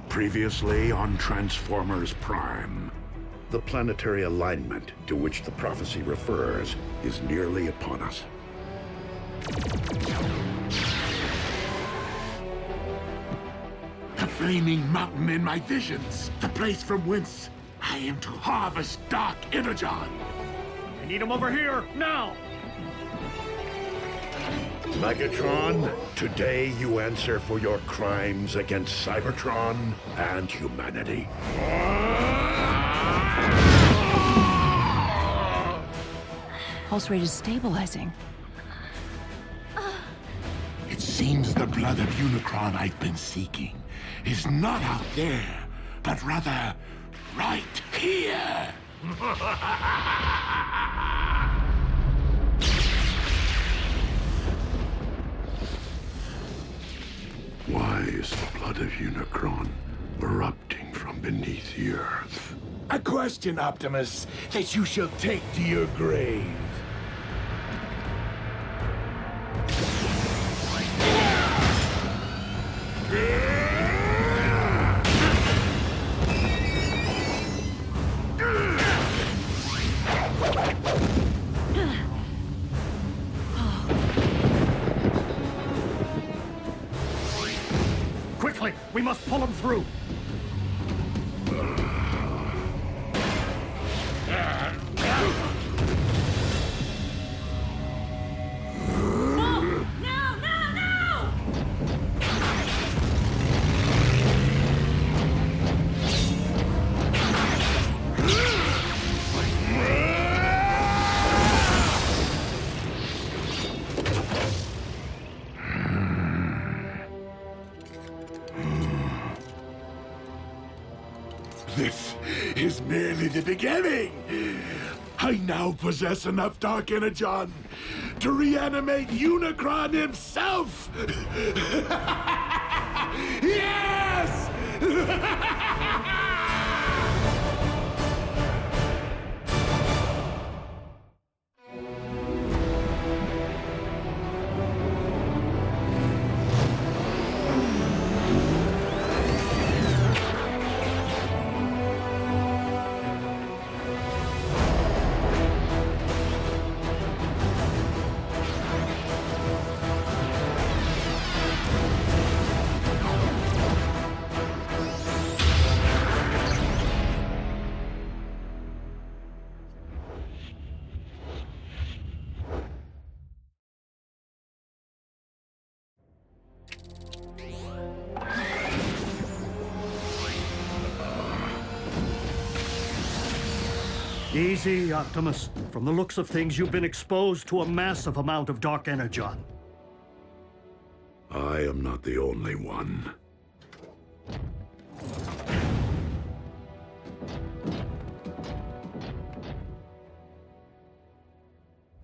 Previously on Transformers Prime. The planetary alignment to which the prophecy refers is nearly upon us. The flaming mountain in my visions, the place from whence I am to harvest Dark Energon. I need him over here, now! Megatron, today you answer for your crimes against Cybertron and humanity. Pulse rate is stabilizing. It seems the blood of Unicron I've been seeking is not out there, but rather right here. Why is the blood of Unicron erupting from beneath the Earth? A question, Optimus, that you shall take to your grave. Quickly, we must pull him through. This is merely the beginning. I now possess enough Dark Energon to reanimate Unicron himself. Yes! Easy, Optimus. From the looks of things, you've been exposed to a massive amount of Dark Energon. I am not the only one.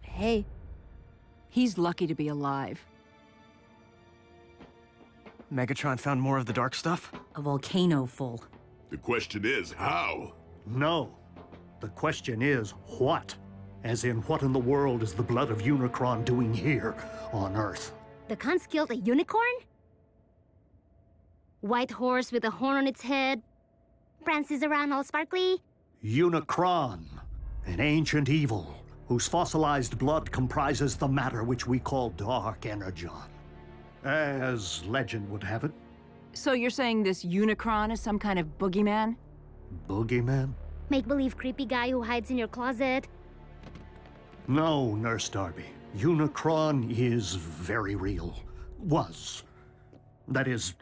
Hey, he's lucky to be alive. Megatron found more of the dark stuff? A volcano full. The question is, how? No. The question is, what? As in, what in the world is the blood of Unicron doing here on Earth? The cunts killed a unicorn? White horse with a horn on its head? Prances around all sparkly? Unicron, an ancient evil whose fossilized blood comprises the matter which we call Dark Energon. As legend would have it. So you're saying this Unicron is some kind of boogeyman? Boogeyman? Make-believe creepy guy who hides in your closet? No, Nurse Darby. Unicron is very real. Was. That is,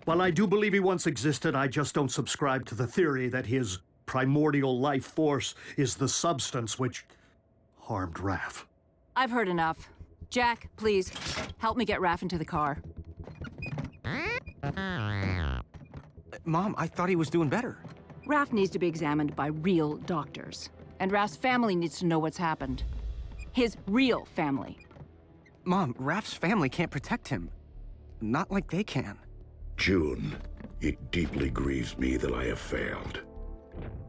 while I do believe he once existed, I just don't subscribe to the theory that his primordial life force is the substance which harmed Raph. I've heard enough. Jack, please, help me get Raph into the car. Mom, I thought he was doing better. Raph needs to be examined by real doctors. And Raph's family needs to know what's happened. His real family. Mom, Raph's family can't protect him. Not like they can. June, it deeply grieves me that I have failed.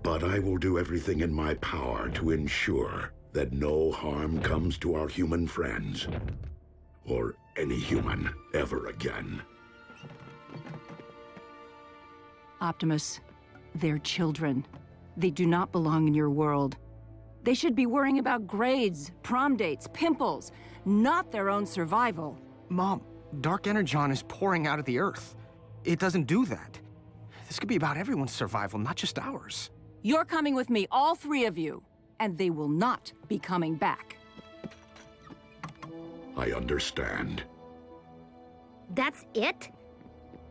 But I will do everything in my power to ensure that no harm comes to our human friends. Or any human ever again. Optimus, they're children. They do not belong in your world. They should be worrying about grades, prom dates, pimples, not their own survival. Mom, Dark Energon is pouring out of the Earth. It doesn't do that. This could be about everyone's survival, not just ours. You're coming with me, all three of you, and they will not be coming back. I understand. That's it?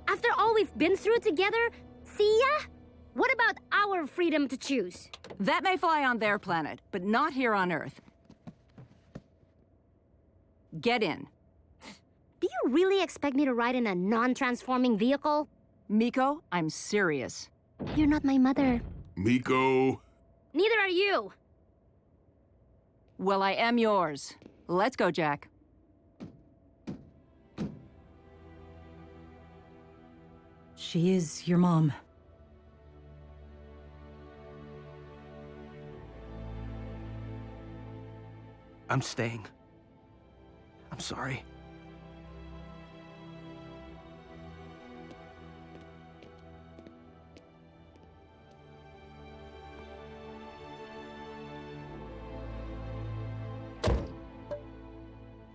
After all we've been through together, see ya? What about our freedom to choose? That may fly on their planet, but not here on Earth. Get in. Do you really expect me to ride in a non-transforming vehicle? Miko, I'm serious. You're not my mother. Miko. Neither are you. Well, I am yours. Let's go, Jack. She is your mom. I'm staying. I'm sorry.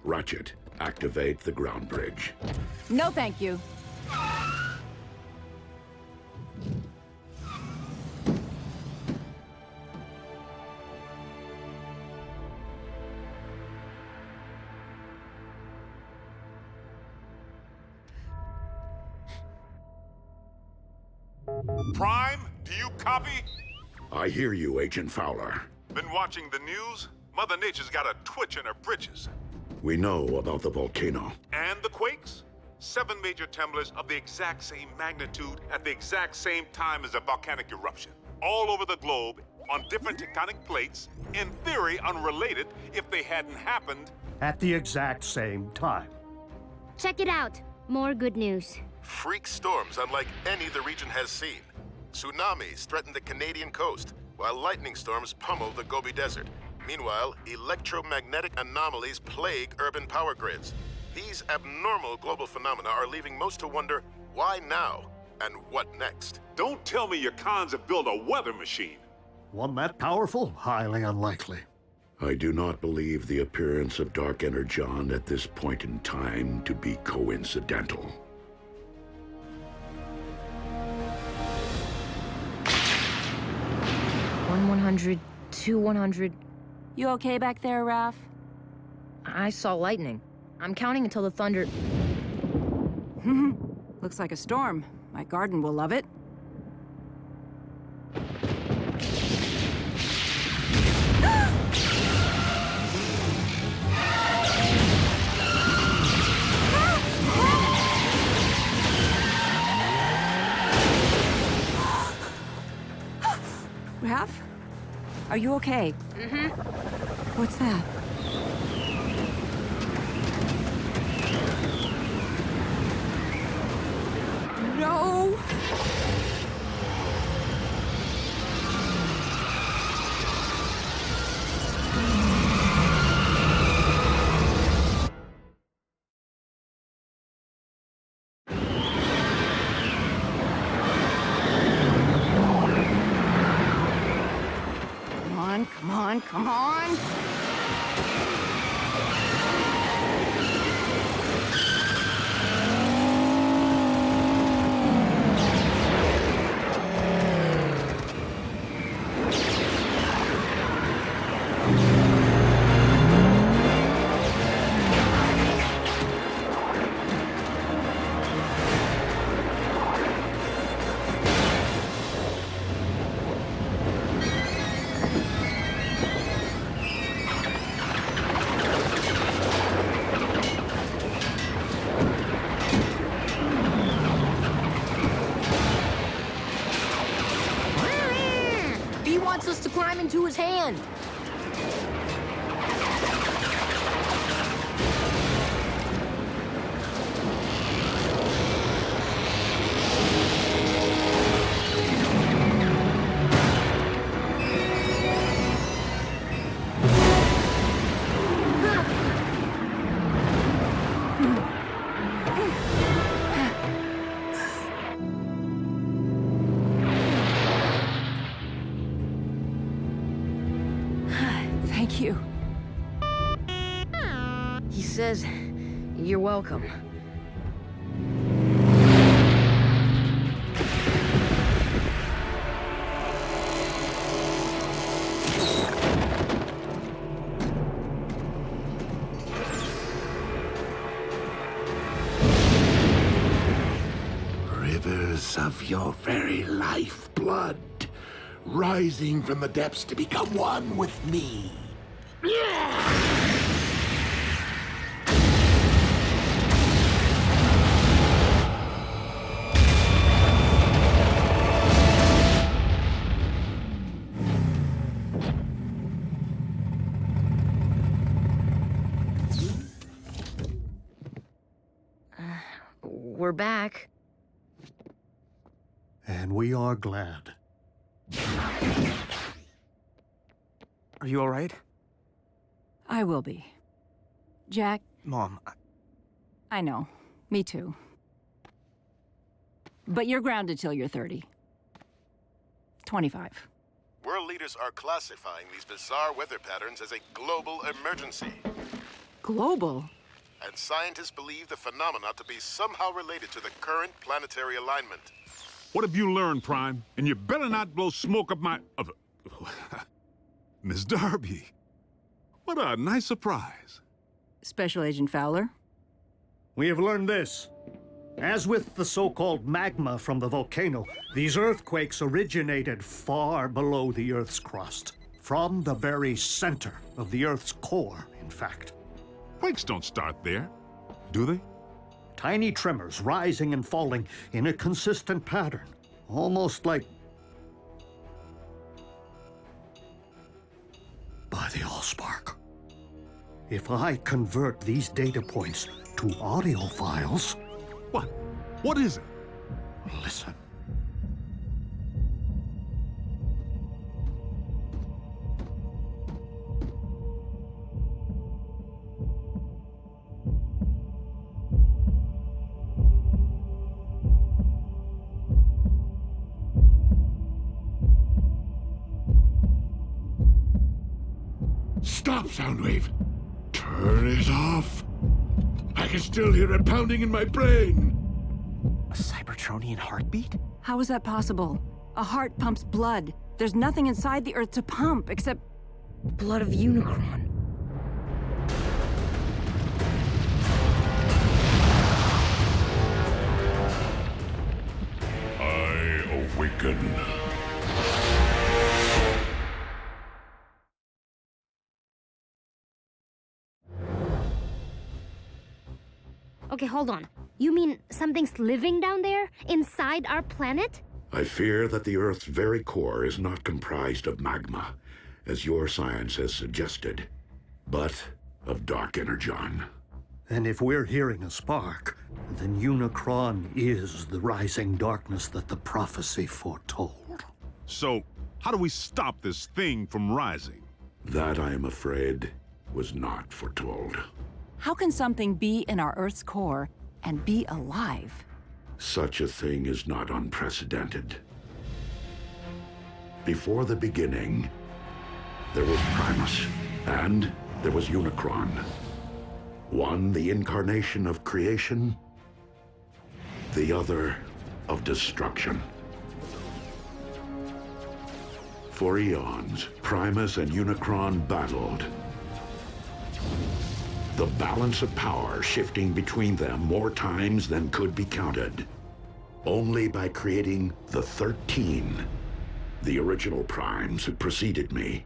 Ratchet, activate the ground bridge. No, thank you. Prime, do you copy? I hear you, Agent Fowler. Been watching the news? Mother Nature's got a twitch in her britches. We know about the volcano. And the quakes? 7 major tremblers of the exact same magnitude at the exact same time as a volcanic eruption. All over the globe, on different tectonic plates, in theory unrelated if they hadn't happened. At the exact same time. Check it out. More good news. Freak storms unlike any the region has seen. Tsunamis threaten the Canadian coast, while lightning storms pummel the Gobi Desert. Meanwhile, electromagnetic anomalies plague urban power grids. These abnormal global phenomena are leaving most to wonder, why now? And what next? Don't tell me your cons have built a weather machine. One that powerful? Highly unlikely. I do not believe the appearance of Dark Energon at this point in time to be coincidental. 100, 100. You okay back there, Raph? I saw lightning. I'm counting until the thunder... Looks like a storm. My garden will love it. Raph? Are you okay? Mm-hmm. What's that? No! Come on, come on! He wants us to climb into his hand. you. He says, you're welcome. Rivers of your very lifeblood, rising from the depths to become one with me. We're back. And we are glad. Are you all right? I will be. Jack, Mom, I know. Me too. But you're grounded till you're 30. 25. World leaders are classifying these bizarre weather patterns as a global emergency. Global? And scientists believe the phenomena to be somehow related to the current planetary alignment. What have you learned, Prime? And you better not blow smoke up my... Miss Darby. What a nice surprise. Special Agent Fowler? We have learned this. As with the so-called magma from the volcano, these earthquakes originated far below the Earth's crust. From the very center of the Earth's core, in fact. Quakes don't start there, do they? Tiny tremors rising and falling in a consistent pattern. Almost like... by the Allspark. If I convert these data points to audio files... What? What is it? Listen. Stop, Soundwave. Turn it off. I can still hear it pounding in my brain. a Cybertronian heartbeat? How is that possible? A heart pumps blood. There's nothing inside the Earth to pump except... blood of Unicron. I awaken. Okay, hold on. You mean something's living down there? Inside our planet? I fear that the Earth's very core is not comprised of magma, as your science has suggested, but of dark energon. And if we're hearing a spark, then Unicron is the rising darkness that the prophecy foretold. So, how do we stop this thing from rising? That, I am afraid, was not foretold. How can something be in our Earth's core and be alive? Such a thing is not unprecedented. Before the beginning, there was Primus, and there was Unicron. One, the incarnation of creation, the other, of destruction. For eons, Primus and Unicron battled. The balance of power shifting between them more times than could be counted. Only by creating the 13, the original primes who preceded me,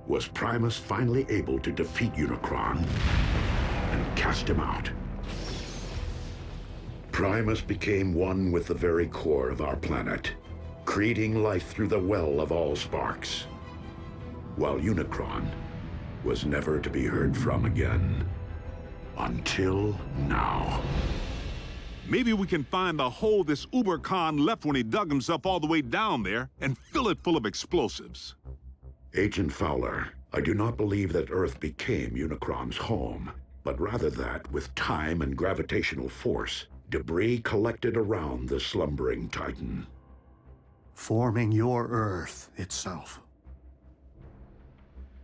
was Primus finally able to defeat Unicron and cast him out. Primus became one with the very core of our planet, creating life through the well of Allsparks, while Unicron was never to be heard from again. Until now. Maybe we can find the hole this Uber Khan left when he dug himself all the way down there and fill it full of explosives. Agent Fowler, I do not believe that Earth became Unicron's home, but rather that, with time and gravitational force, debris collected around the slumbering Titan. Forming your Earth itself.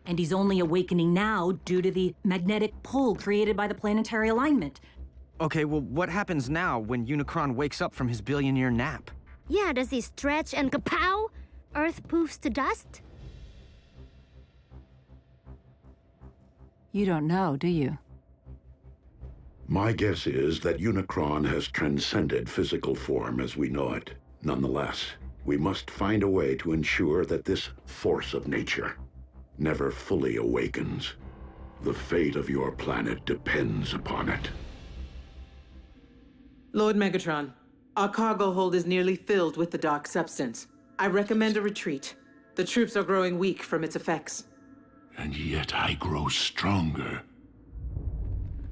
And he's only awakening now due to the magnetic pull created by the planetary alignment. Okay, well, what happens now when Unicron wakes up from his billion-year nap? Yeah, does he stretch and kapow? Earth poofs to dust? You don't know, do you? My guess is that Unicron has transcended physical form as we know it. Nonetheless, we must find a way to ensure that this force of nature never fully awakens. The fate of your planet depends upon it. Lord Megatron, our cargo hold is nearly filled with the dark substance. I recommend a retreat. The troops are growing weak from its effects. And yet I grow stronger.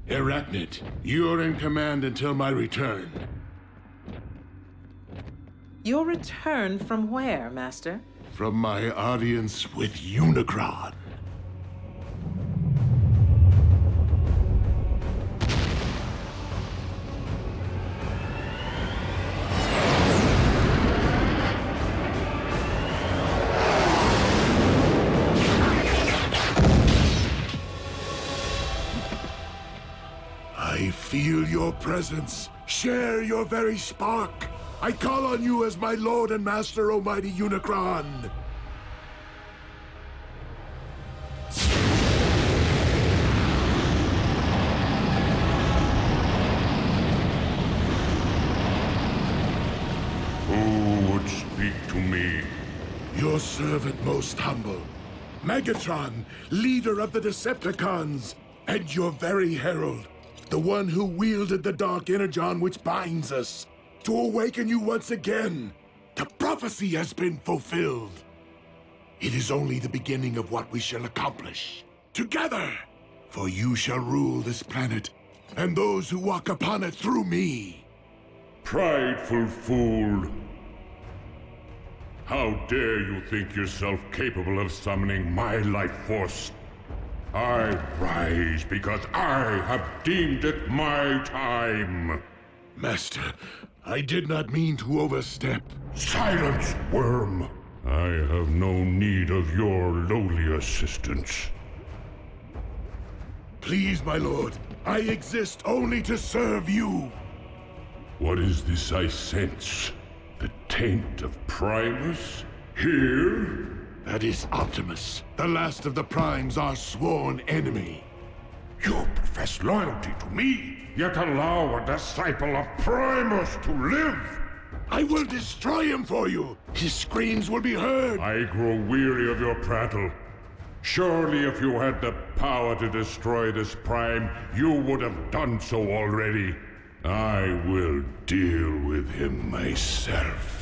Arachnid, you're in command until my return. Your return from where, Master? From my audience with Unicron. I feel your presence. Share your very spark. I call on you as my lord and master, almighty Unicron. Who would speak to me? Your servant most humble. Megatron, leader of the Decepticons, and your very herald. The one who wielded the Dark Energon which binds us. To awaken you once again. The prophecy has been fulfilled. It is only the beginning of what we shall accomplish. Together! For you shall rule this planet, and those who walk upon it through me. Prideful fool! How dare you think yourself capable of summoning my life force? I rise because I have deemed it my time. Master, I did not mean to overstep. Silence, worm! I have no need of your lowly assistance. Please, my lord, I exist only to serve you. What is this I sense? The taint of Primus? Here? That is Optimus, the last of the Primes, our sworn enemy. You profess loyalty to me, yet allow a disciple of Primus to live! I will destroy him for you! His screams will be heard! I grow weary of your prattle. Surely if you had the power to destroy this Prime, you would have done so already. I will deal with him myself.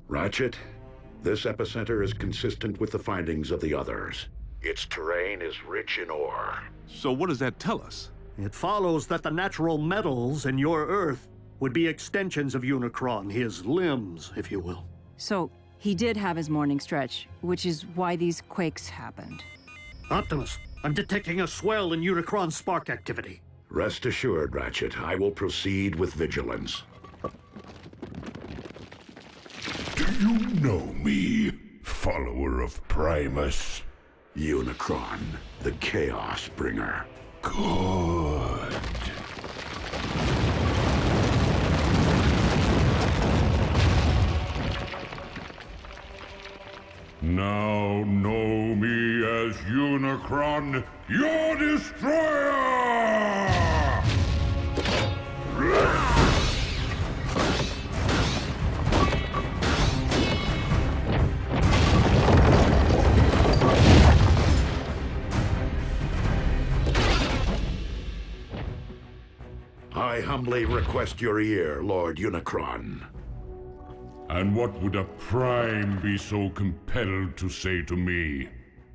Ratchet, this epicenter is consistent with the findings of the others. Its terrain is rich in ore. So what does that tell us? It follows that the natural metals in your Earth would be extensions of Unicron, his limbs, if you will. So, he did have his morning stretch, which is why these quakes happened. Optimus, I'm detecting a swell in Unicron's spark activity. Rest assured, Ratchet, I will proceed with vigilance. Do you know me, follower of Primus? Unicron, the Chaos Bringer. Good. Now know me as Unicron, your destroyer! I humbly request your ear, Lord Unicron. And what would a Prime be so compelled to say to me?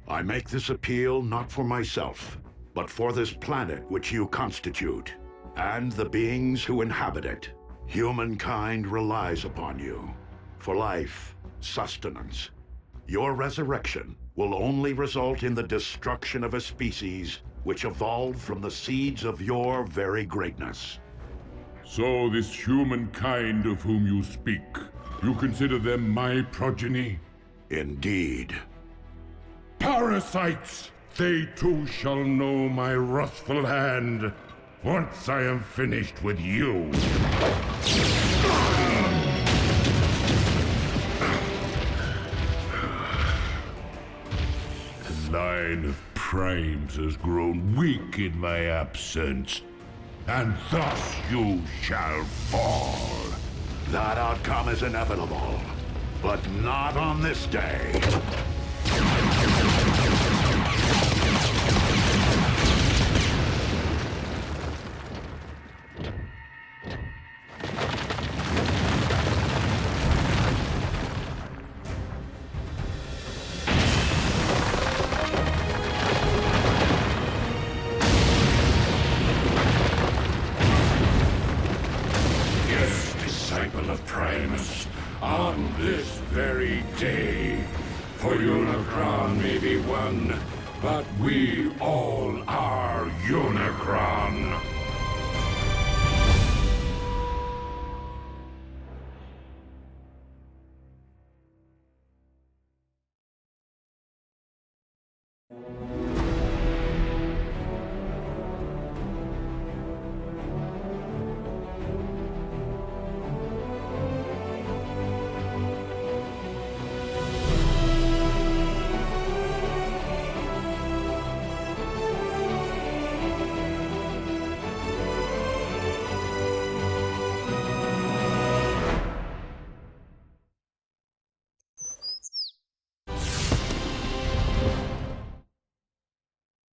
I make this appeal not for myself, but for this planet which you constitute, and the beings who inhabit it. Humankind relies upon you for life, sustenance. Your resurrection will only result in the destruction of a species which evolved from the seeds of your very greatness. So this humankind of whom you speak, you consider them my progeny? Indeed. Parasites! They too shall know my wrathful hand once I am finished with you. The line of primes has grown weak in my absence, and thus you shall fall. That outcome is inevitable, but not on this day. Disciple of Primus, on this very day. For Unicron may be one, but we all are Unicron.